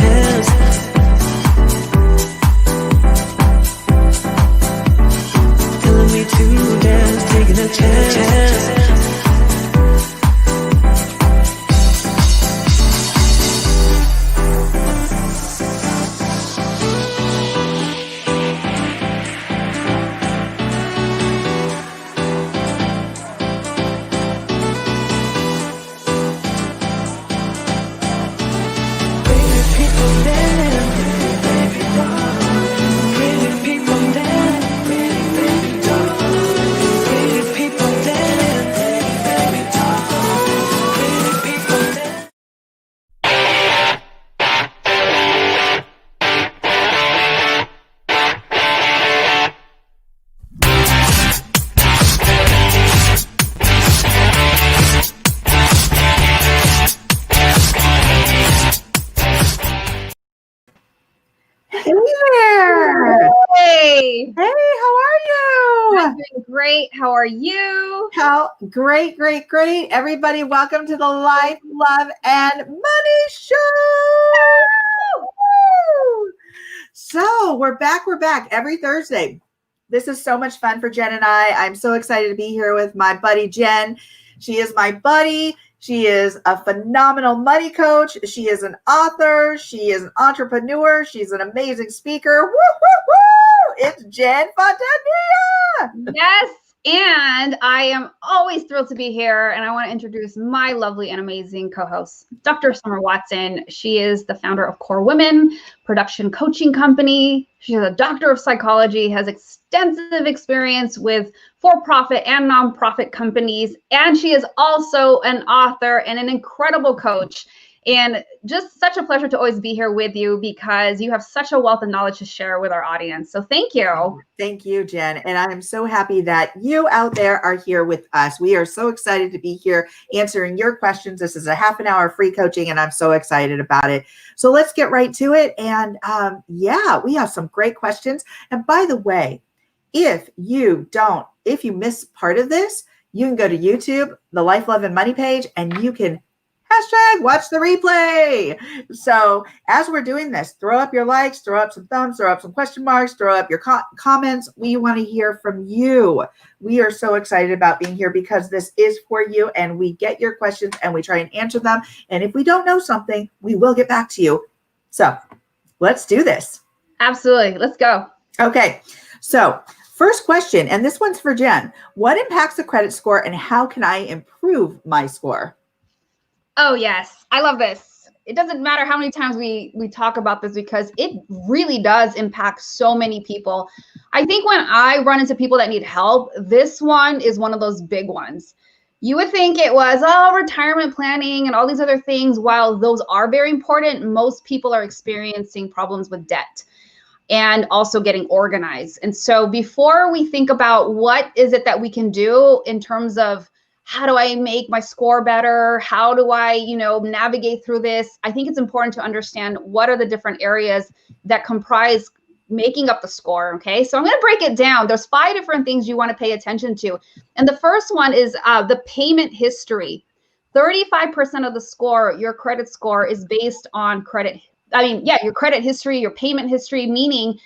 chance. Telling me to dance, taking a chance. Hey there. Hey. Hey, how are you? I'm doing great. How are you? Great. Everybody, welcome to the Life, Love, and Money Show. Woo! So we're back every Thursday. This is so much fun for Jen and I. I'm so excited to be here with my buddy, Jen. She is my buddy. She is a phenomenal money coach. She is an author. She is an entrepreneur. She's an amazing speaker. Woo, woo, woo! It's Jen Fontania. Yes, and I am always thrilled to be here. And I want to introduce my lovely and amazing co-host, Dr. Summer Watson. She is the founder of Core Women production coaching company. She's a doctor of psychology, has extensive experience with for-profit and nonprofit companies, and she is also an author and an incredible coach. And just such a pleasure to always be here with you because you have such a wealth of knowledge to share with our audience. So thank you. Thank you, Jen. And I'm so happy that you out there are here with us. We are so excited to be here answering your questions. This is a half an hour free coaching, and I'm so excited about it. So let's get right to it. And we have some great questions. And by the way, if you miss part of this, you can go to YouTube, the Life, Love, and Money page, and you can #watch the replay. So as we're doing this, throw up your likes, throw up some thumbs, throw up some question marks, throw up your comments. We want to hear from you. We are so excited about being here because this is for you, and we get your questions and we try and answer them. And if we don't know something, we will get back to you. So let's do this. Absolutely. Let's go. Okay. So first question, and this one's for Jen. What impacts the credit score and how can I improve my score? Oh, yes. I love this. It doesn't matter how many times we talk about this because it really does impact so many people. I think when I run into people that need help, this one is one of those big ones. You would think it was, retirement planning and all these other things. While those are very important, most people are experiencing problems with debt and also getting organized. And so before we think about what is it that we can do in terms of how do I make my score better? How do I, navigate through this? I think it's important to understand what are the different areas that comprise making up the score. Okay, so I'm going to break it down. There's 5 different things you want to pay attention to. And the first one is the payment history. 35% of the score, your credit score, is based on your credit history, your payment history, meaning,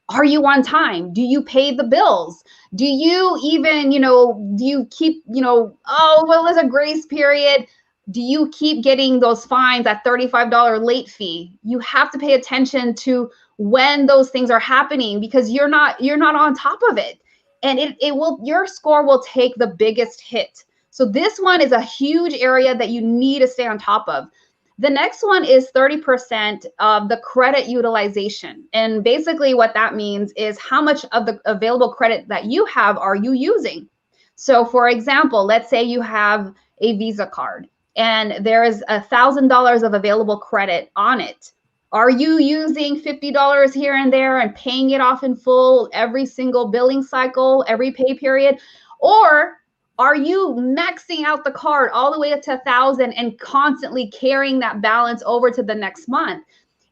are you on time? Do you pay the bills? Do you even, do you keep, there's a grace period. Do you keep getting those fines, that $35 late fee? You have to pay attention to when those things are happening because you're not on top of it. And your score will take the biggest hit. So this one is a huge area that you need to stay on top of. The next one is 30% of the credit utilization. And basically what that means is how much of the available credit that you have are you using? So for example, let's say you have a Visa card and there is $1,000 of available credit on it. Are you using $50 here and there and paying it off in full every single billing cycle, every pay period? Or are you maxing out the card all the way up to $1,000 and constantly carrying that balance over to the next month?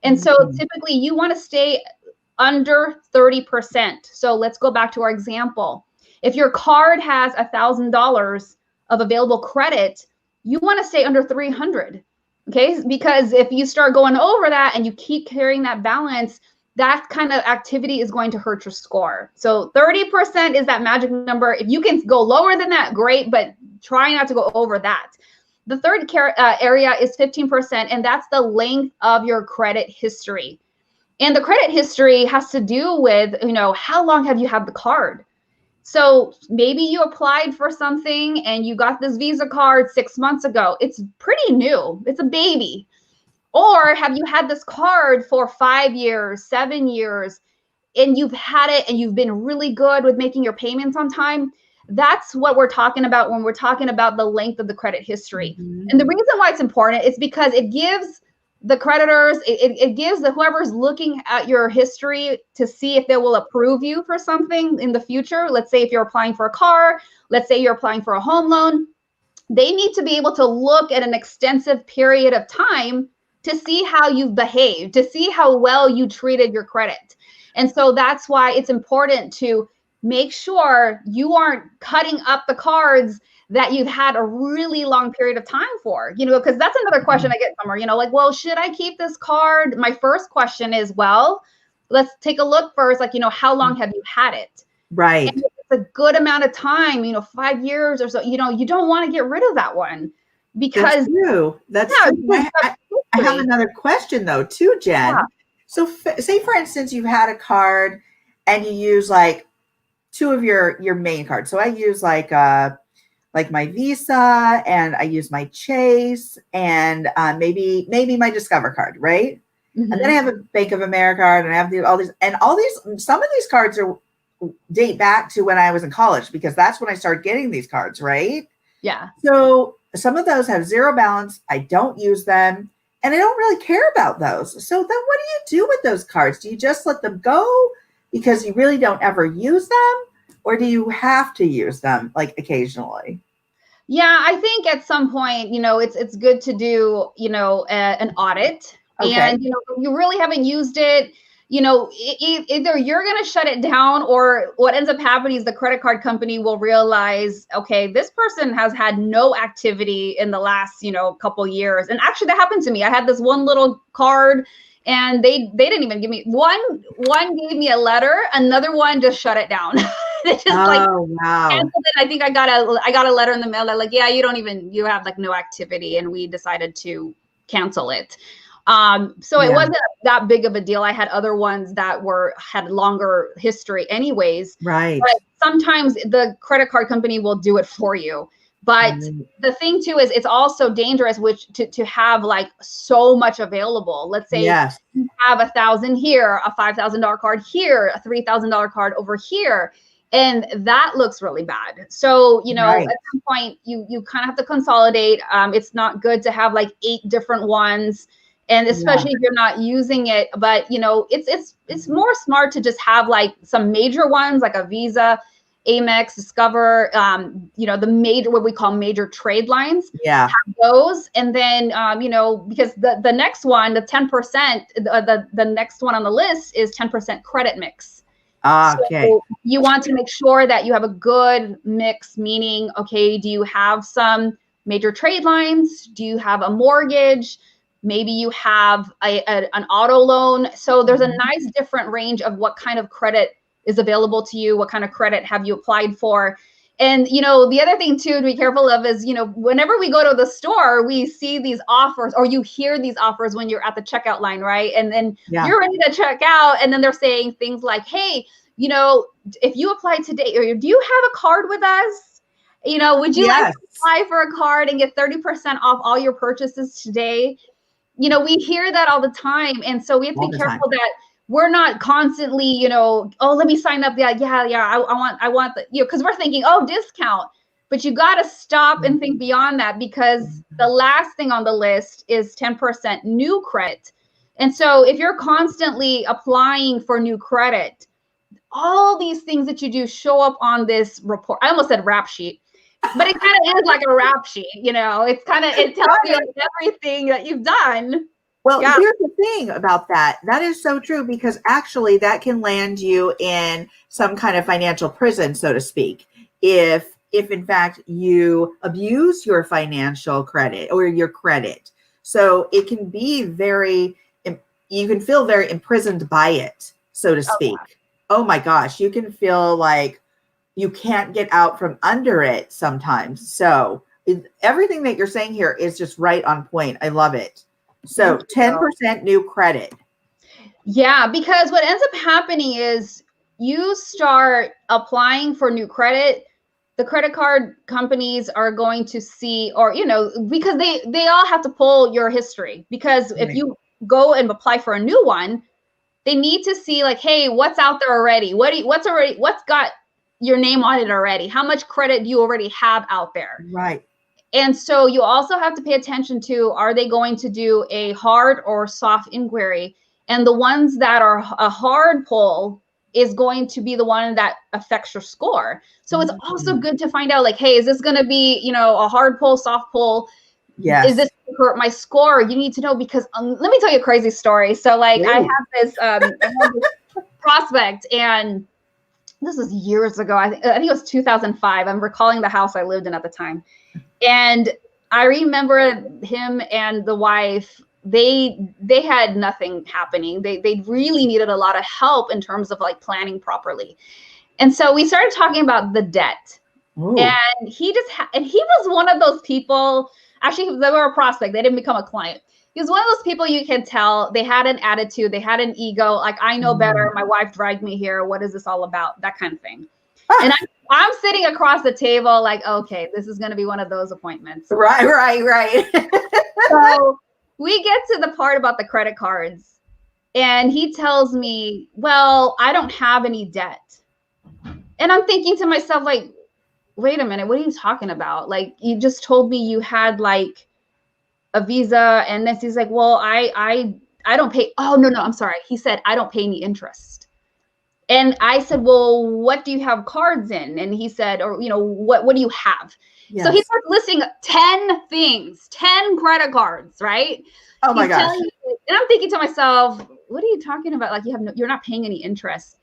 And so typically you want to stay under 30%. So let's go back to our example. If your card has $1,000 of available credit, you want to stay under 300. Okay, because if you start going over that and you keep carrying that balance, that kind of activity is going to hurt your score. So 30% is that magic number. If you can go lower than that, great, but try not to go over that. The third area is 15%, and that's the length of your credit history. And the credit history has to do with, how long have you had the card? So maybe you applied for something and you got this Visa card 6 months ago. It's pretty new. It's a baby. Or have you had this card for 5 years, 7 years, and you've had it and you've been really good with making your payments on time? That's what we're talking about when we're talking about the length of the credit history. Mm-hmm. And the reason why it's important is because it gives the creditors, it gives the whoever's looking at your history to see if they will approve you for something in the future. Let's say if you're applying for a car, let's say you're applying for a home loan, they need to be able to look at an extensive period of time to see how you've behaved, to see how well you treated your credit. And so that's why it's important to make sure you aren't cutting up the cards that you've had a really long period of time for, because that's another question I get somewhere, like, well, should I keep this card? My first question is, well, let's take a look first, like, how long have you had it? Right. And if it's a good amount of time, 5 years or so, you don't want to get rid of that one because that's true. That's true. I have another question though, too, Jen. Yeah. So say for instance, you've had a card and you use like two of your main cards. So I use like my Visa, and I use my Chase, and maybe my Discover card, right? Mm-hmm. And then I have a Bank of America card, and I have all these. Some of these cards date back to when I was in college, because that's when I started getting these cards, right? Yeah. So some of those have zero balance. I don't use them, and I don't really care about those. So then what do you do with those cards? Do you just let them go because you really don't ever use them? Or do you have to use them like occasionally? Yeah, I think at some point, it's good to do, an audit. Okay. And, if you really haven't used it, either you're going to shut it down, or what ends up happening is the credit card company will realize, okay, this person has had no activity in the last, couple years. And actually that happened to me. I had this one little card, and they didn't even give me one gave me a letter, another one just shut it down. Just wow. Canceled it. I think I got a letter in the mail that like, yeah, you have like no activity, and we decided to cancel it. So it wasn't that big of a deal. I had other ones that had longer history anyways. Right. But sometimes the credit card company will do it for you. But the thing too is it's also dangerous, to have like so much available. Let's say you have 1,000 here, a $5,000 card here, a $3,000 card over here. And that looks really bad. So, at some point you kind of have to consolidate. It's not good to have like 8 different ones. And especially if you're not using it, but it's more smart to just have like some major ones like a Visa, Amex, Discover, the major, what we call major trade lines. Yeah. Have those. And then, because the next one, the 10%, the next one on the list is 10% credit mix. Okay. So you want to make sure that you have a good mix, meaning, okay, do you have some major trade lines? Do you have a mortgage? Maybe you have an auto loan. So there's a nice different range of what kind of credit is available to you. What kind of credit have you applied for? And, the other thing too to be careful of is, whenever we go to the store, we see these offers, or you hear these offers when you're at the checkout line, right? And then you're ready to check out. And then they're saying things like, hey, if you apply today, or do you have a card with us? Would you like to apply for a card and get 30% off all your purchases today? We hear that all the time. And so we have to be careful that we're not constantly, oh, let me sign up. I want the, because we're thinking, oh, discount. But you got to stop and think beyond that, because the last thing on the list is 10% new credit. And so if you're constantly applying for new credit, all these things that you do show up on this report. I almost said rap sheet, but it kind of is like a rap sheet, it's it tells you everything that you've done. Well, here's the thing about that. That is so true, because actually that can land you in some kind of financial prison, so to speak. If in fact you abuse your financial credit or your credit. So it can be you can feel very imprisoned by it, so to speak. Oh my gosh, you can feel like you can't get out from under it sometimes. So everything that you're saying here is just right on point. I love it. So 10% new credit. Yeah, because what ends up happening is you start applying for new credit. The credit card companies are going to see, or, because they all have to pull your history, because if you go and apply for a new one, they need to see like, hey, what's out there already? What's got your name on it already? How much credit do you already have out there? Right. And so you also have to pay attention to, are they going to do a hard or soft inquiry? And the ones that are a hard pull is going to be the one that affects your score. So it's also good to find out like, hey, is this going to be, a hard pull, soft pull? Yes. Is this hurt my score? You need to know, because let me tell you a crazy story. So like I have this prospect, and this was years ago. I think it was 2005. I'm recalling the house I lived in at the time. And I remember him and the wife, they had nothing happening. They really needed a lot of help in terms of like planning properly. And so we started talking about the debt. Ooh. And he was one of those people, actually they were a prospect. They didn't become a client. He was one of those people you can tell they had an attitude, they had an ego, like, I know better. My wife dragged me here. What is this all about? That kind of thing. And I'm sitting across the table like, okay, this is going to be one of those appointments. Right. So we get to the part about the credit cards, and he tells me, well, I don't have any debt. And I'm thinking to myself, like, wait a minute, what are you talking about? Like, you just told me you had like a Visa, and then he's like, well, I don't pay. Oh, no, I'm sorry. He said, I don't pay any interest. And I said, well, what do you have cards in? And he said, or, what do you have? Yes. So he starts listing 10 things, 10 credit cards, right? Oh my gosh. And I'm thinking to myself, what are you talking about? Like, you're not paying any interest.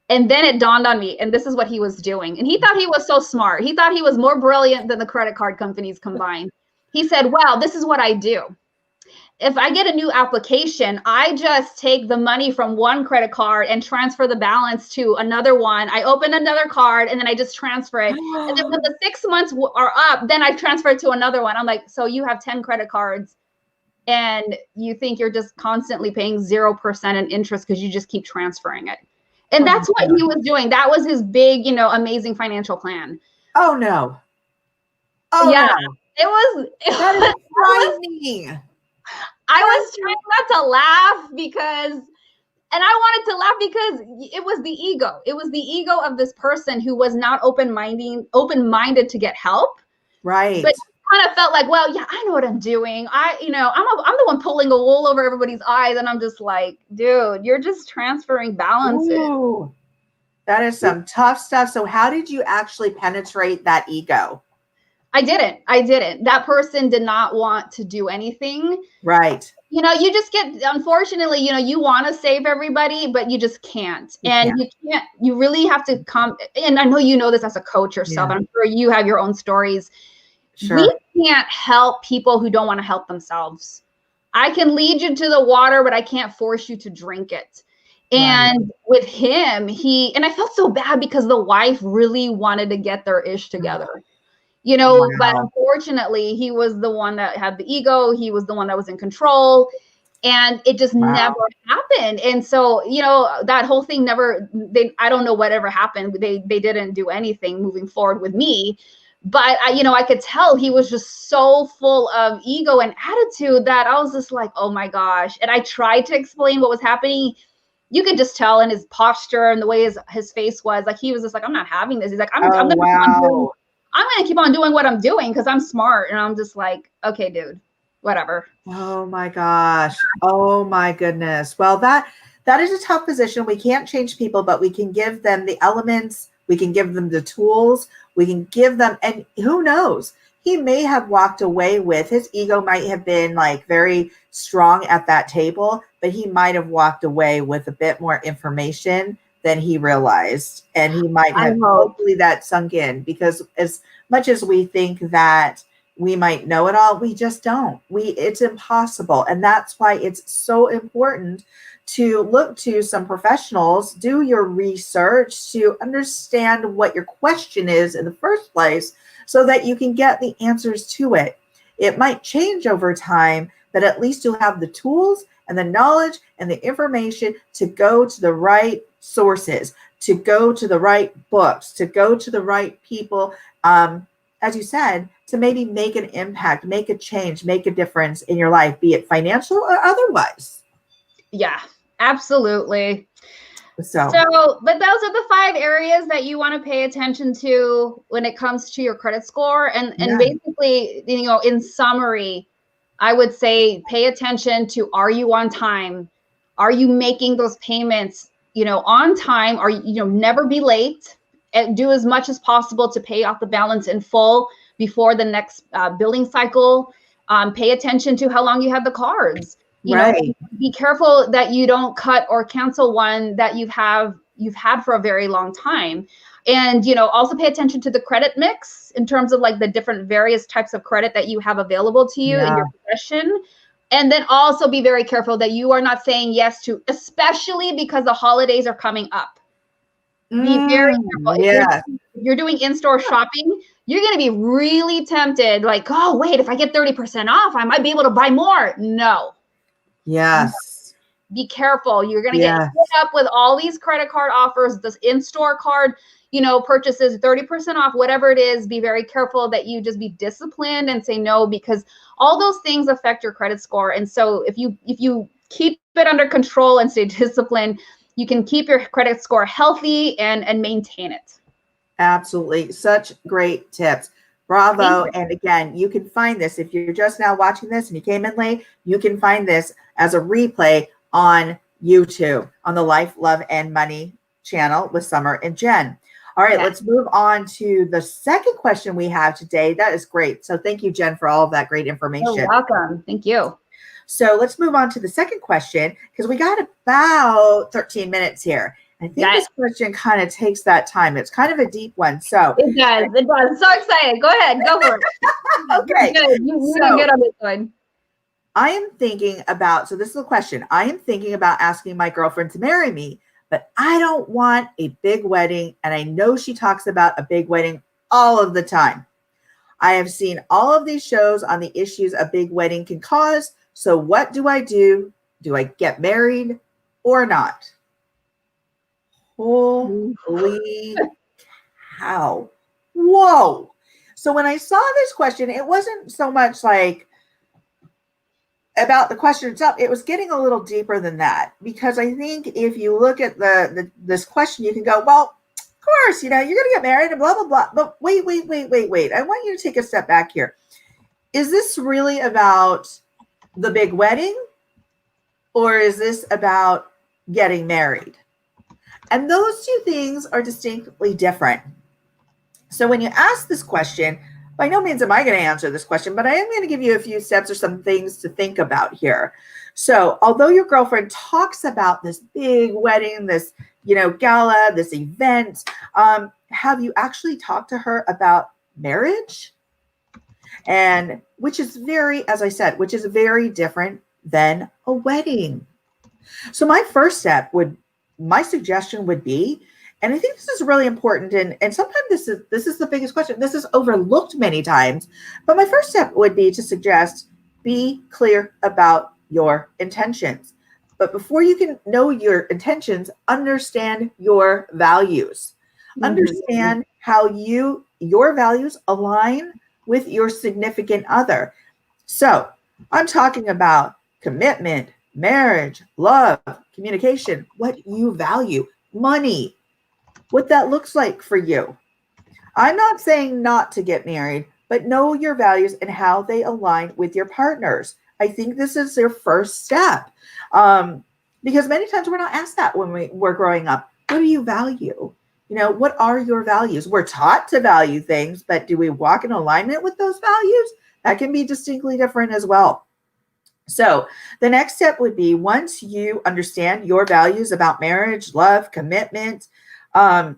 And then it dawned on me, and this is what he was doing. And he thought he was so smart. He thought he was more brilliant than the credit card companies combined. He said, well, this is what I do. If I get a new application, I just take the money from one credit card and transfer the balance to another one. I open another card and then I just transfer it. And then when the 6 months are up, then I transfer it to another one. I'm like, so you have 10 credit cards and you think you're just constantly paying 0% in interest because you just keep transferring it. And that's what he was doing. That was his big, amazing financial plan. Oh no. Oh yeah. No. That is frightening. I was trying not to laugh and I wanted to laugh because it was the ego. It was the ego of this person who was not open-minded to get help. Right. But kind of felt like, well, yeah, I know what I'm doing. I'm the one pulling the wool over everybody's eyes. And I'm just like, dude, you're just transferring balances. Ooh, that is some tough stuff. So how did you actually penetrate that ego? I didn't. That person did not want to do anything. Right. You just get, unfortunately, you want to save everybody, but you just can't. You really have to come. And I know you know this as a coach yourself. Yeah. I'm sure you have your own stories. Sure. We can't help people who don't want to help themselves. I can lead you to the water, but I can't force you to drink it. And with him, and I felt so bad because the wife really wanted to get their ish together. But unfortunately, he was the one that had the ego. He was the one that was in control, and it just never happened. And so, that whole thing I don't know whatever happened. They didn't do anything moving forward with me, but I could tell he was just so full of ego and attitude that I was just like, oh my gosh. And I tried to explain what was happening. You could just tell in his posture and the way his face was, like, he was just like, I'm not having this. He's like, I'm going to keep on doing what I'm doing because I'm smart. And I'm just like, okay, dude, whatever. Oh my gosh. Oh my goodness. Well, that is a tough position. We can't change people, but we can give them the elements. We can give them the tools. We can give them, and who knows, he may have walked away with, his ego might have been like very strong at that table, but he might have walked away with a bit more information than he realized. And he might have, hopefully that sunk in, because as much as we think that we might know it all. We just don't. It's impossible. And that's why it's so important to look to some professionals, do your research to understand what your question is in the first place so that you can get the answers to it. It might change over time, but at least you'll have the tools and the knowledge and the information to go to the right sources, to go to the right books, to go to the right people, as you said, to maybe make an impact, make a change, make a difference in your life, be it financial or otherwise. Yeah, absolutely. So, but those are the 5 areas that you want to pay attention to when it comes to your credit score. And basically, in summary, I would say pay attention to, are you on time? Are you making those payments, on time? Are you, never be late, and do as much as possible to pay off the balance in full before the next billing cycle. Pay attention to how long you have the cards. Be careful that you don't cut or cancel one that you've had for a very long time. And, also pay attention to the credit mix in terms of like the different various types of credit that you have available to you in your possession. And then also be very careful that you are not saying yes to, especially because the holidays are coming up. Be very careful. If you're doing in-store shopping, you're going to be really tempted. Like, oh, wait, if I get 30% off, I might be able to buy more. No. Yes. Be careful. You're going to get hit up with all these credit card offers, this in-store card, purchases, 30% off, whatever it is. Be very careful that you just be disciplined and say no, because all those things affect your credit score. And so if you keep it under control and stay disciplined, you can keep your credit score healthy and maintain it. Absolutely. Such great tips. Bravo. And again, you can find this if you're just now watching this and you came in late, you can find this as a replay on YouTube on the Life, Love, and Money channel with Summer and Jen. All right, let's move on to the second question we have today. That is great. So thank you, Jen, for all of that great information. You're welcome. Thank you. So let's move on to the second question because we got about 13 minutes here. I think this question kind of takes that time. It's kind of a deep one. So it does. It does. So excited. Go ahead. Go for it. Okay. You did good on this one. I am thinking about, so this is the question. I am thinking about asking my girlfriend to marry me, but I don't want a big wedding. And I know she talks about a big wedding all of the time. I have seen all of these shows on the issues a big wedding can cause. So what do I do? Do I get married or not? Holy cow. Whoa. So when I saw this question, it wasn't so much like about the question itself. It was getting a little deeper than that, because I think if you look at this question, you can go, well, of course, you're going to get married and blah, blah, blah. But wait. I want you to take a step back here. Is this really about the big wedding, or is this about getting married? And those two things are distinctly different. So when you ask this question, by no means am I going to answer this question, but I am going to give you a few steps or some things to think about here. So although your girlfriend talks about this big wedding, this, gala, this event, have you actually talked to her about marriage? And which is very, as I said, which is very different than a wedding. So my suggestion would be, and I think this is really important, and sometimes this is the biggest question. This is overlooked many times, but my first step would be to suggest be clear about your intentions. But before you can know your intentions, understand your values. Mm-hmm. Understand how your values align with your significant other. So I'm talking about commitment, marriage, love, communication, what you value, money, what that looks like for you. I'm not saying not to get married, but know your values and how they align with your partners. I think this is their first step. Because many times we're not asked that when we're growing up. What do you value? What are your values? We're taught to value things, but do we walk in alignment with those values? That can be distinctly different as well. So the next step would be, once you understand your values about marriage, love, commitment, and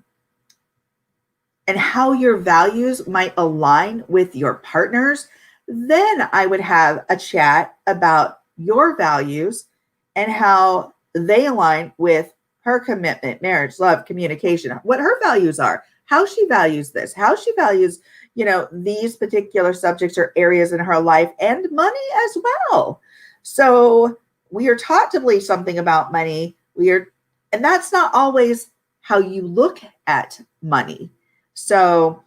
how your values might align with your partners, Then I would have a chat about your values and how they align with her commitment, marriage, love, communication, what her values are, how she values this, how she values, these particular subjects or areas in her life, and money as well. So we are taught to believe something about money. And that's not always how you look at money. So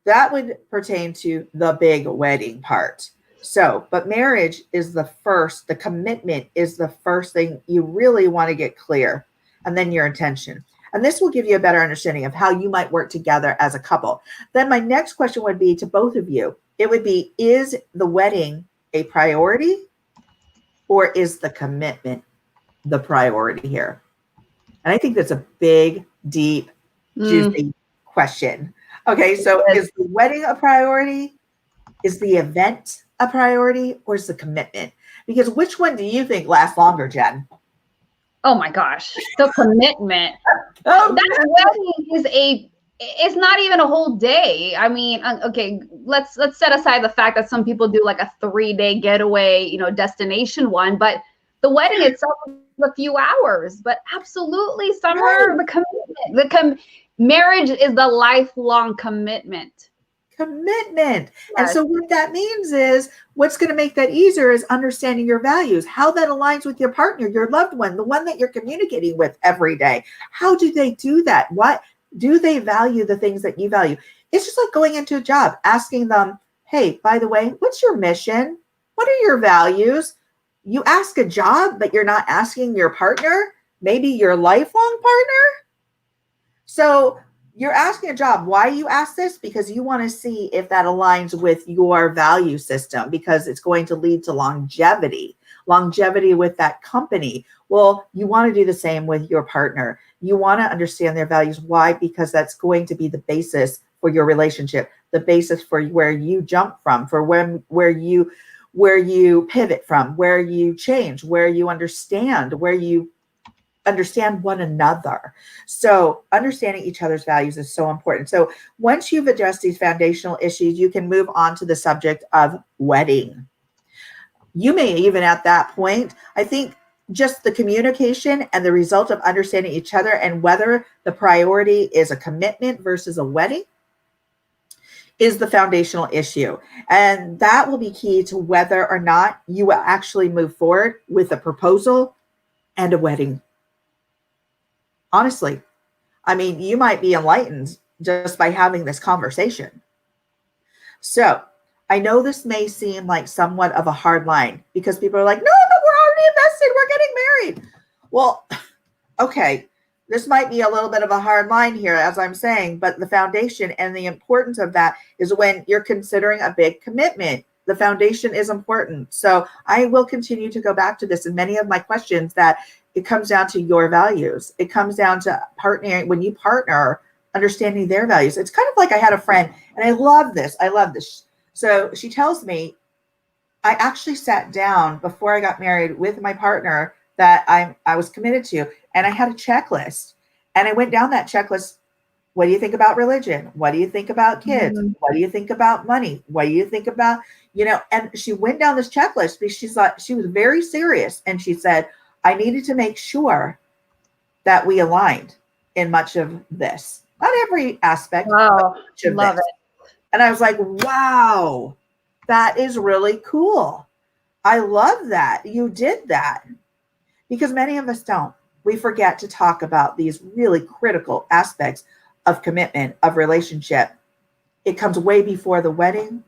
that would pertain to the big wedding part. So, but marriage is the commitment is the first thing you really want to get clear, and then your intention. And this will give you a better understanding of how you might work together as a couple. Then my next question would be to both of you. It would be, is the wedding a priority, or is the commitment the priority here? And I think that's a big, deep, juicy question. Okay, so is the wedding a priority? Is the event a priority, or is the commitment? Because which one do you think lasts longer, Jen? Oh my gosh, the commitment. That wedding it's not even a whole day. I mean, okay, let's set aside the fact that some people do like a 3-day getaway, destination one, but the wedding itself is a few hours. But absolutely, Summer, the commitment, marriage is the lifelong commitment. Yes. And so what that means is, what's going to make that easier is understanding your values, how that aligns with your partner, your loved one, the one that you're communicating with every day. How do they do that? What do they value? The things that you value. It's just like going into a job, asking them, hey, by the way, what's your mission? What are your values? You ask a job, but you're not asking your partner, maybe your lifelong partner. So you're asking a job. Why you ask this? Because you want to see if that aligns with your value system, because it's going to lead to longevity with that company. Well, you want to do the same with your partner. You want to understand their values. Why? Because that's going to be the basis for your relationship, the basis for where you jump from, for where you pivot from, where you change, where you understand one another. So understanding each other's values is so important. So once you've addressed these foundational issues, you can move on to the subject of wedding. You may even at that point, I think just the communication and the result of understanding each other, and whether the priority is a commitment versus a wedding, is the foundational issue. And that will be key to whether or not you will actually move forward with a proposal and a wedding. Honestly, I mean, you might be enlightened just by having this conversation. So I know this may seem like somewhat of a hard line, because people are like, no, but we're already invested. We're getting married. Well, okay, this might be a little bit of a hard line here, as I'm saying, but the foundation and the importance of that is when you're considering a big commitment. The foundation is important. So I will continue to go back to this in many of my questions, that it comes down to your values. It comes down to partnering. When you partner, understanding their values. It's kind of like, I had a friend, and I love this. So she tells me, I actually sat down before I got married with my partner that I was committed to, and I had a checklist, and I went down that checklist. What do you think about religion? What do you think about kids? Mm-hmm. What do you think about money? What do you think about, and she went down this checklist because she was very serious. And she said, I needed to make sure that we aligned in much of this, not every aspect. Wow, love it. And I was like, wow, that is really cool. I love that you did that, because many of us don't. We forget to talk about these really critical aspects of commitment, of relationship. It comes way before the wedding,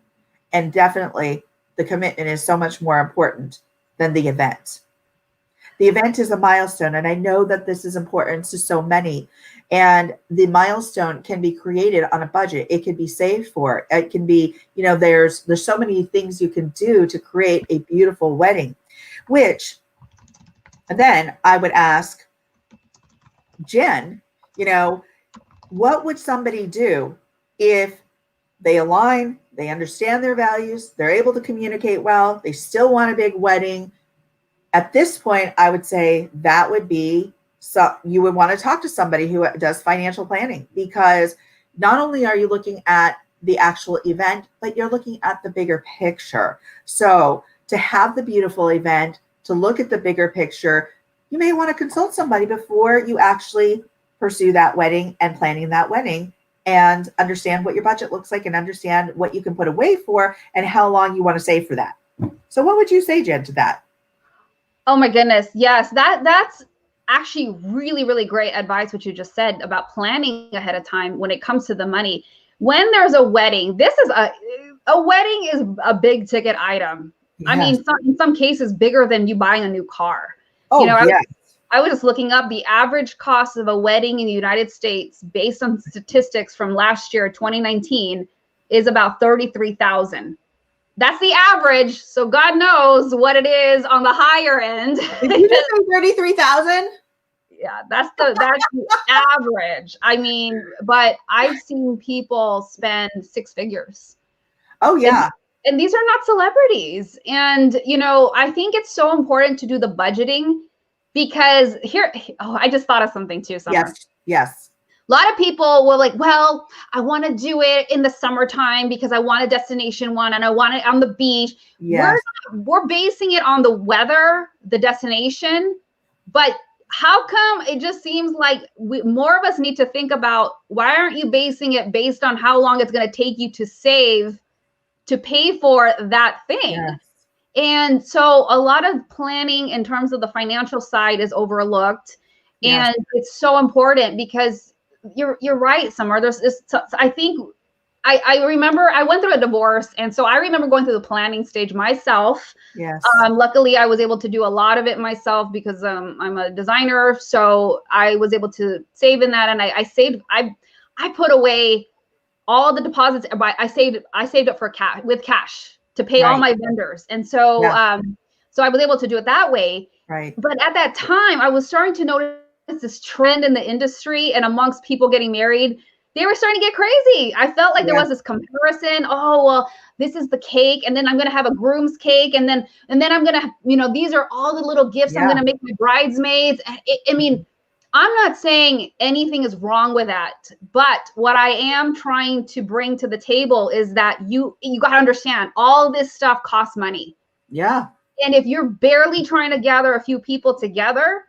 and definitely the commitment is so much more important than the event. The event is a milestone, and I know that this is important to so many. And the milestone can be created on a budget. It can be saved for. It can be, there's so many things you can do to create a beautiful wedding. Which, then I would ask Jen, what would somebody do if they align, they understand their values, they're able to communicate well, they still want a big wedding? At this point, I would say that would be, so you would want to talk to somebody who does financial planning, because not only are you looking at the actual event, but you're looking at the bigger picture. So to have the beautiful event, to look at the bigger picture, you may want to consult somebody before you actually pursue that wedding and planning that wedding, and understand what your budget looks like and understand what you can put away for and how long you want to save for that. So what would you say, Jen, to that? Oh my goodness. Yes, that's actually really, really great advice, what you just said about planning ahead of time when it comes to the money. When there's a wedding, this is a wedding is a big ticket item. Yes. I mean, in some cases, bigger than you buying a new car. Oh, yes. I was just looking up the average cost of a wedding in the United States based on statistics from last year, 2019, is about $33,000. That's the average. So God knows what it is on the higher end. Did you just say 33,000? Yeah, that's the average. I mean, but I've seen people spend six figures. Oh yeah. And these are not celebrities. And you know, I think it's so important to do the budgeting, because I just thought of something too. Summer. Yes. A lot of people will like, well, I want to do it in the summertime because I want a destination one and I want it on the beach. Yes. We're basing it on the weather, the destination, but how come it just seems like more of us need to think about, why aren't you basing it based on how long it's going to take you to save to pay for that thing? Yes. And so a lot of planning in terms of the financial side is overlooked. Yes. And it's so important because you're right, Summer. There's this, I think, I remember I went through a divorce. And so I remember going through the planning stage myself. Yes. Luckily, I was able to do a lot of it myself because I'm a designer. So I was able to save in that. And I saved, I put away all the deposits. I saved up for with cash to pay all my vendors. And so, so I was able to do it that way. Right. But at that time, I was starting to notice this trend in the industry and amongst people getting married. They were starting to get crazy. I felt like there was this comparison. Oh, well, this is the cake. And then I'm going to have a groom's cake. And then I'm going to, you know, these are all the little gifts I'm going to make my bridesmaids. I mean, I'm not saying anything is wrong with that, but what I am trying to bring to the table is that you got to understand all this stuff costs money. Yeah. And if you're barely trying to gather a few people together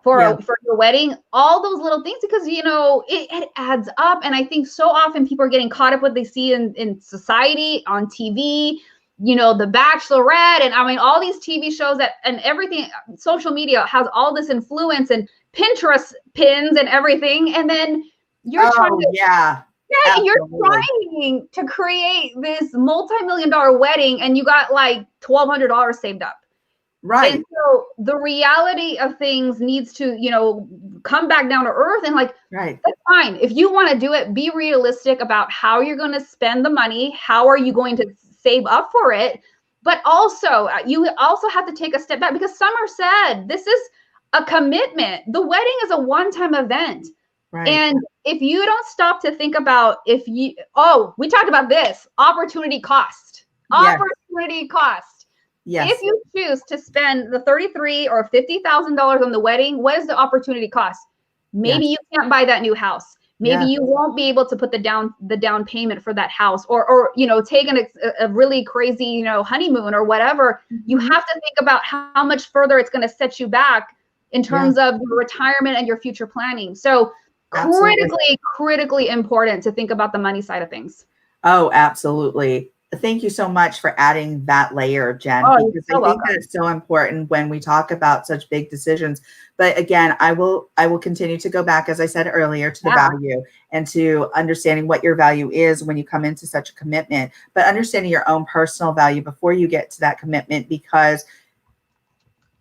for your wedding, all those little things, because, you know, it adds up. And I think so often people are getting caught up with what they see in society, on TV, you know, The Bachelorette, and I mean, all these TV shows and everything, social media has all this influence and Pinterest pins and everything. And then you're trying to, you're trying to create this multi-million-dollar wedding and you got like $1,200 saved up. Right. And so the reality of things needs to, you know, come back down to earth and like, that's fine. If you want to do it, be realistic about how you're going to spend the money. How are you going to save up for it? But also, you also have to take a step back, because Summer said, this is a commitment. The wedding is a one-time event. Right. And if you don't stop to think about we talked about this, opportunity cost. Opportunity cost. Yes. If you choose to spend the $33,000 or $50,000 on the wedding, what is the opportunity cost? Maybe you can't buy that new house. Maybe you won't be able to put the down payment for that house, or you know, take a really crazy, you know, honeymoon or whatever. You have to think about how much further it's going to set you back in terms of your retirement and your future planning. So critically important to think about the money side of things. Oh, absolutely. Thank you so much for adding that layer, Jen, because I think that it's so important when we talk about such big decisions. But again, I will continue to go back, as I said earlier, to the value and to understanding what your value is when you come into such a commitment, but understanding your own personal value before you get to that commitment. Because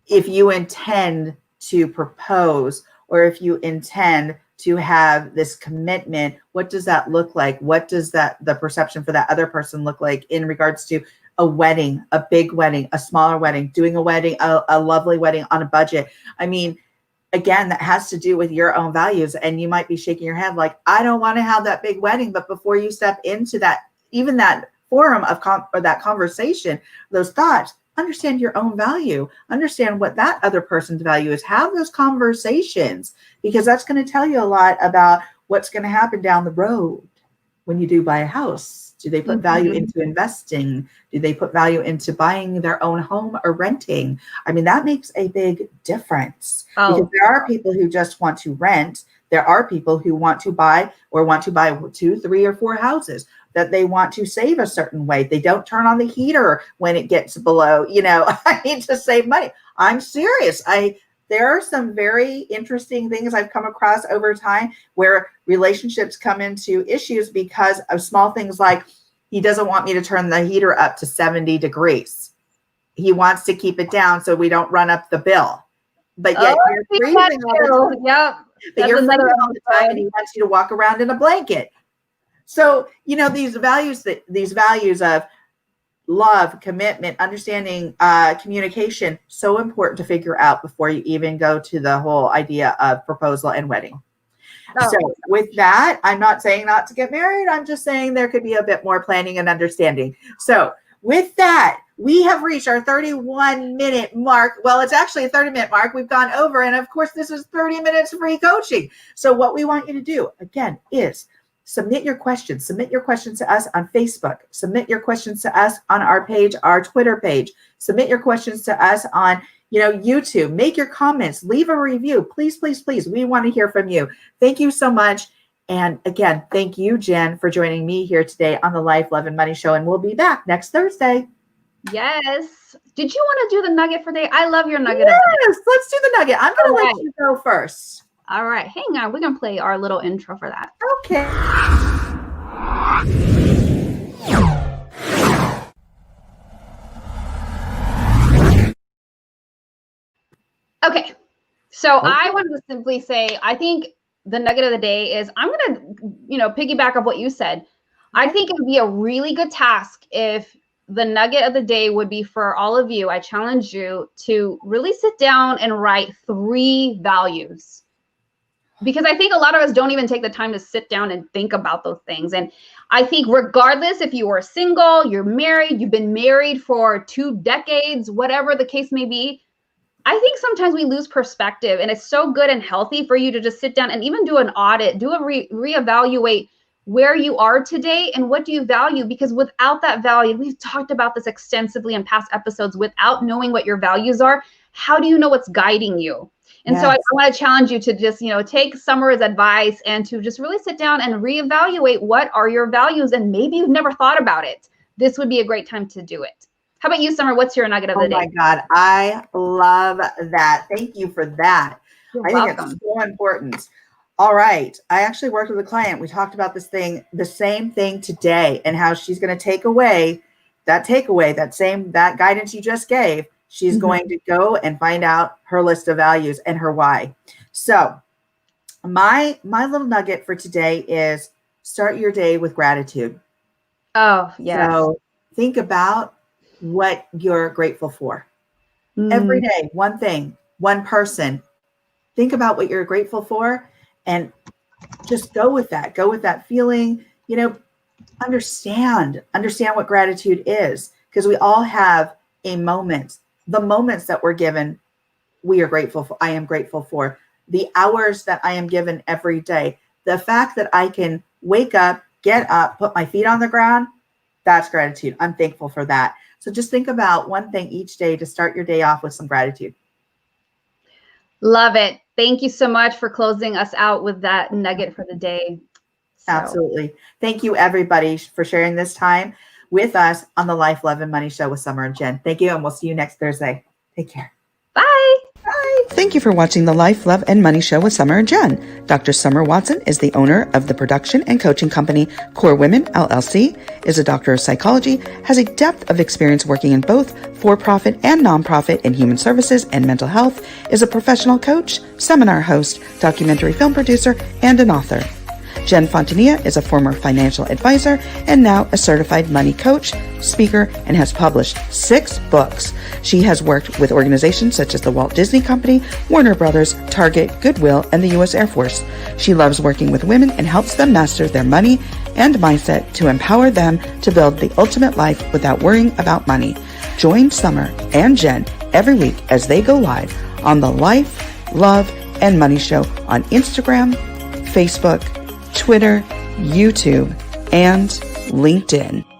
if you intend to propose, or if you intend to have this commitment, what does that look like? What does the perception for that other person look like in regards to a wedding, a big wedding, a smaller wedding, doing a wedding, a lovely wedding on a budget? I mean, again, that has to do with your own values. And you might be shaking your head like, I don't want to have that big wedding. But before you step into that, even that forum of or that conversation, those thoughts, understand your own value, understand what that other person's value is, have those conversations, because that's going to tell you a lot about what's going to happen down the road when you do buy a house Do they put value into investing? Do they put value into buying their own home or renting? I mean, that makes a big difference because there are people who just want to rent. There are people who want to buy 2, 3, or 4 houses that they want to save a certain way. They don't turn on the heater when it gets below, I need to save money. I'm serious. There are some very interesting things I've come across over time where relationships come into issues because of small things like he doesn't want me to turn the heater up to 70 degrees. He wants to keep it down so we don't run up the bill. But yet you're freezing all the time. Yep. But you're freezing all the time and he wants you to walk around in a blanket. So, these values of love, commitment, understanding, communication, so important to figure out before you even go to the whole idea of proposal and wedding. So with that, I'm not saying not to get married. I'm just saying there could be a bit more planning and understanding. So with that, we have reached our 31-minute mark. Well, it's actually a 30-minute mark. We've gone over. And of course, this is 30 minutes free coaching. So what we want you to do, again, is submit your questions. Submit your questions to us on Facebook. Submit your questions to us on our page, our Twitter page. Submit your questions to us on, YouTube. Make your comments. Leave a review. Please, please, please. We want to hear from you. Thank you so much. And again, thank you, Jen, for joining me here today on the Life, Love, and Money Show. And we'll be back next Thursday. Yes. Did you want to do the nugget for the day? I love your nugget. Yes, let's do the nugget. I'm going to let you go first. All right. Hang on. We're going to play our little intro for that. Okay. Okay. So I wanted to simply say, I think the nugget of the day is I'm going to, piggyback off what you said. I think it would be a really good task if the nugget of the day would be for all of you. I challenge you to really sit down and write 3 values. Because I think a lot of us don't even take the time to sit down and think about those things. And I think regardless if you are single, you're married, you've been married for 2 decades, whatever the case may be, I think sometimes we lose perspective, and it's so good and healthy for you to just sit down and even do an audit, do a reevaluate where you are today and what do you value? Because without that value, we've talked about this extensively in past episodes, without knowing what your values are, how do you know what's guiding you? And so I want to challenge you to just, take Summer's advice and to just really sit down and reevaluate what are your values. And maybe you've never thought about it. This would be a great time to do it. How about you, Summer? What's your nugget of the day? Oh my God. I love that. Thank you for that. You're I welcome. think it's so important. All right. I actually worked with a client. We talked about the same thing today, and how she's going to take away that guidance you just gave. She's going to go and find out her list of values and her why. So my little nugget for today is start your day with gratitude. Oh, yes. So think about what you're grateful for. Every day, one thing, one person. Think about what you're grateful for and just go with that. Go with that feeling, understand what gratitude is, because we all have a moment. The moments that we're given, we are grateful for. I am grateful for the hours that I am given every day. The fact that I can wake up, get up, put my feet on the ground, that's gratitude. I'm thankful for that. So just think about one thing each day to start your day off with some gratitude. Love it. Thank you so much for closing us out with that nugget for the day. Absolutely. Thank you, everybody, for sharing this time with us on the Life, Love, and Money Show with Summer and Jen. Thank you, and we'll see you next Thursday. Take care. Bye. Bye. Thank you for watching the Life, Love, and Money Show with Summer and Jen. Dr. Summer Watson is the owner of the production and coaching company Core Women, LLC, is a doctor of psychology, has a depth of experience working in both for-profit and nonprofit in human services and mental health, is a professional coach, seminar host, documentary film producer, and an author. Jen Fontanilla is a former financial advisor and now a certified money coach, speaker, and has published 6 books. She has worked with organizations such as the Walt Disney Company, Warner Brothers, Target, Goodwill, and the U.S. Air Force. She loves working with women and helps them master their money and mindset to empower them to build the ultimate life without worrying about money. Join Summer and Jen every week as they go live on the Life, Love, and Money Show on Instagram, Facebook, Twitter, YouTube, and LinkedIn.